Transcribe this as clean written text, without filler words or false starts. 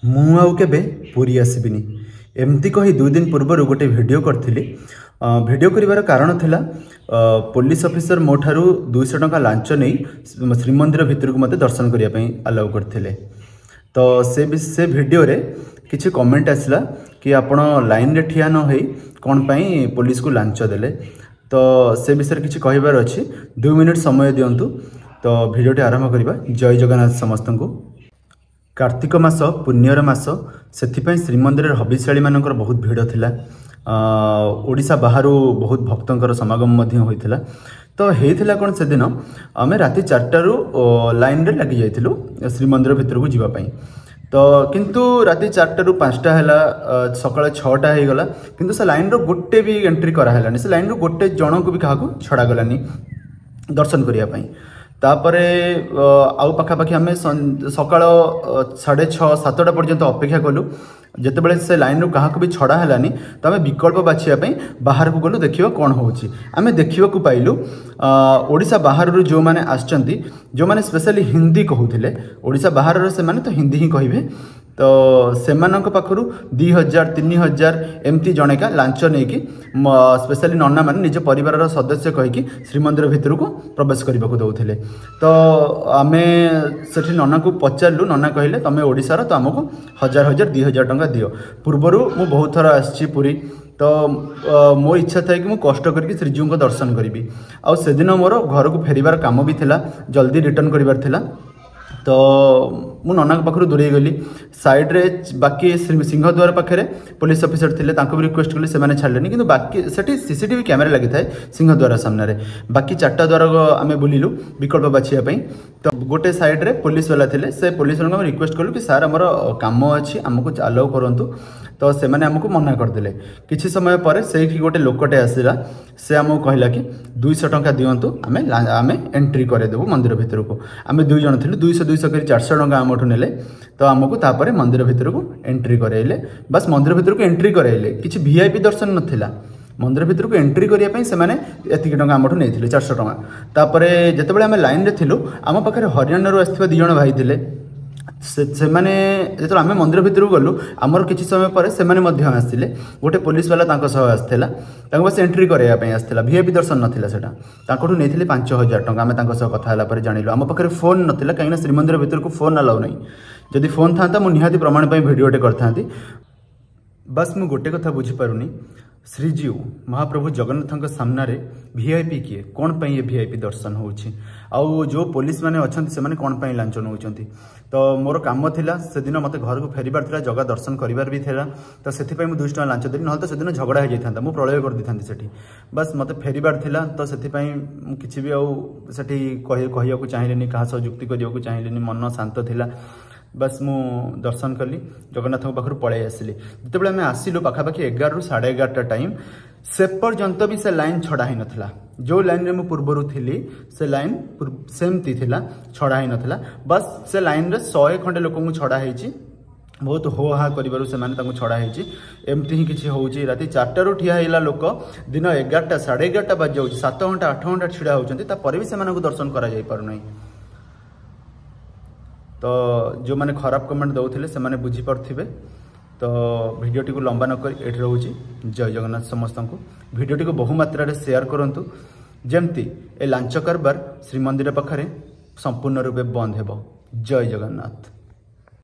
मु आउ केबे पूरी आसबिनी एमती कही 2 दिन पूर्व गोटे वीडियो करथिली। वीडियो करिवार कारण थिला पुलिस ऑफिसर मो ठारू 200 टंका लांच नहीं श्रीमंदिर भितर को मते दर्शन करिया पई अलाउ करथिले। तो से वीडियो रे किछि कमेंट आसला कि आपण लाइन रे ठिया न होई कोन पई पुलिस को लांच देले। तो से विषय किछि कहिबार अछि 2 मिनिट समय दियंतु। तो वीडियोटी आरंभ करिबा। जय जगन्नाथ समस्त को। कार्तिक मास पुण्यर मास से श्रीमंदिर हबिशाली मानकर बहुत भीड़ थिला। ओडिशा बाहरु बहुत भक्तंकर समागम मध्य होइथिला। तो हेइथिला कोन से दिन आमे राति 4टा रु लाइन रे लागि जाइथिलु श्रीमंदिर भितर को जीवा पई। तो किंतु राति 4टा रु 5टा हैला सकाळ 6टा हे गला किंतु से लाइन रो गोटे भी एंट्री करा हैलानी। से लाइन रो गोटे जण को भी काहाकू छडा गलानी दर्शन करिया पई। तापरे आउ पाखापाखि आम सकाळ 6:30-7टा पर्यंत अपेक्षा कलु। जितेबाला से लाइन रू क्या भी छड़ा है तो आम विकल्प बाछापी बाहर को गलु देखा कौन होची। आम देखा पाइलु ओडिशा बाहर जो मैंने आसचंती जो मैंने स्पेशली हिंदी कहूले ओडिशा बाहर से माने तो हिंदी ही कहे। तो सेमानक पाखरु 2000-3000 एमती जणेका लांच नहीं कि स्पेशली नन्ना माने निज परिवार सदस्य कहीकि श्रीमंदिर भितर को प्रवेश करने को दौले। तो आम से नन्ना को पचारू नन्ना कहले तुम ओडिशार तो आमको 1000-2000 टंका दियो। पूर्वर मु बहुत थर आसी पुरी। तो मो इच्छा था कि मुझे कष्ट करके श्रीजीव को दर्शन करी। आ से दिन मोर घर को फेरबार काम भी थिला जल्दी रिटर्न करिवार थिला। तो मु नन्ना पाखु दूरे गली साइड रे बाकी सिंहद्वार पाखे पुलिस ऑफिसर थे भी रिक्वेस्ट कली से छाड़े कि बाकी से सीसीटीवी कैमेरा लगी था सिंहद्वार सामने। बाकी 4टा द्वार आम बुलिलु विकल्प बाछियापी। तो गोटे साइड रे पुलिस वाला थे से पुलिस वाला रिक्वेस्ट कलु कि सार आमर काम अच्छी आमको अलाउ करूँ। तो से मैंने आमको मना करदे। किछि समय पर से गोटे लोकटे आसला से आमको कहला कि 200 टंका दिंतु आम एंट्री करदेबू मंदिर भितर को। आम 2 जन थी 200 कर 400 टंका आमठू नेले। तो आमको तापर मंदिर भितर को एंट्री कराइले। बस मंदिर भितर को एंट्री कराइले किछि वीआईपी दर्शन नथिला। मंदिर भितर को एंट्री करने से एतिक टंका आमठू नहीं 400 टंका। तापर जितेबाला आम लाइन रे थिलु आम पाखे हरियाणा रू आसथिबा 2 जन भाई थे से माने जो आम मंदिर भितर गलु आमर किसी समय पर से आसते गोटे पुलिस वाला आसला बस एंट्री करने आसला वीआईपी दर्शन नाला सेटा नहीं 5000 टंका। आम कथा जानिलु आम पाखे फोन नाला कहीं श्रीमंदिर भितर को फोन अलाउ नहीं। जदि फोन था मुझे निहाती प्रमाण भिडियोटे करता। बस मु गोटे कथा बुझीपारुनी श्रीजीव महाप्रभु जगन्नाथ सामने वीआईपी किए कौन पाई ये वीआईपी दर्शन होउछि आउ जो पुलिस माने अछंती से माने कौन पाई लांच नउछंती। तो मोर काम थिला से दिन मते घर को फेरिबार थिला जगह दर्शन करिबार भी थिला। तो सेथि पई मु 200 टका लांच देली न तो से दिन झगड़ा हो जाइथांता मु प्रलय कर दिथांती सेठी। बस मते फेरिबार थिला तो सेथि पई किछि भी आउ सेठी कहिया को चाहिलेनी कहा सह जुक्ति करिया को चाहिलेनी मन शांत थिला। बस मु दर्शन कली जगन्नाथ पाखु पलि आसली। जितेबाला आम आसिलु पाखापाखि 11 ରୁ 11:30 टाइम से पर्यंत भी से लाइन छड़ा ही नथिला। जो लाइन रे मु पूर्वरु थिली से लाइन सेमती थिला छड़ा ही नथिला। बस से लाइन रे 100 खंडे लोक को छड़ा हेची बहुत हो हा करिबारु से माने तांको छड़ा हेची। एमती ही किछि होउची राति 4टा रु ठिया हैला लोक दिन 11टा 11:30 बाज जाउची 7 घंटा 8 घंटा छिड़ा होचंती ता पर भी से माने को दर्शन करा जाई पारु नै। तो जो मैंने खराब कमेंट दौले से बुझी पारे। तो वीडियोटी को लंबा नक ये रोचे। जय जगन्नाथ समस्त को। वीडियोटी को बहुमात्रा शेयर करूँ जमती ए लांच कारबार श्रीमंदिर पाखे संपूर्ण रूपे बंद हो। जय जगन्नाथ।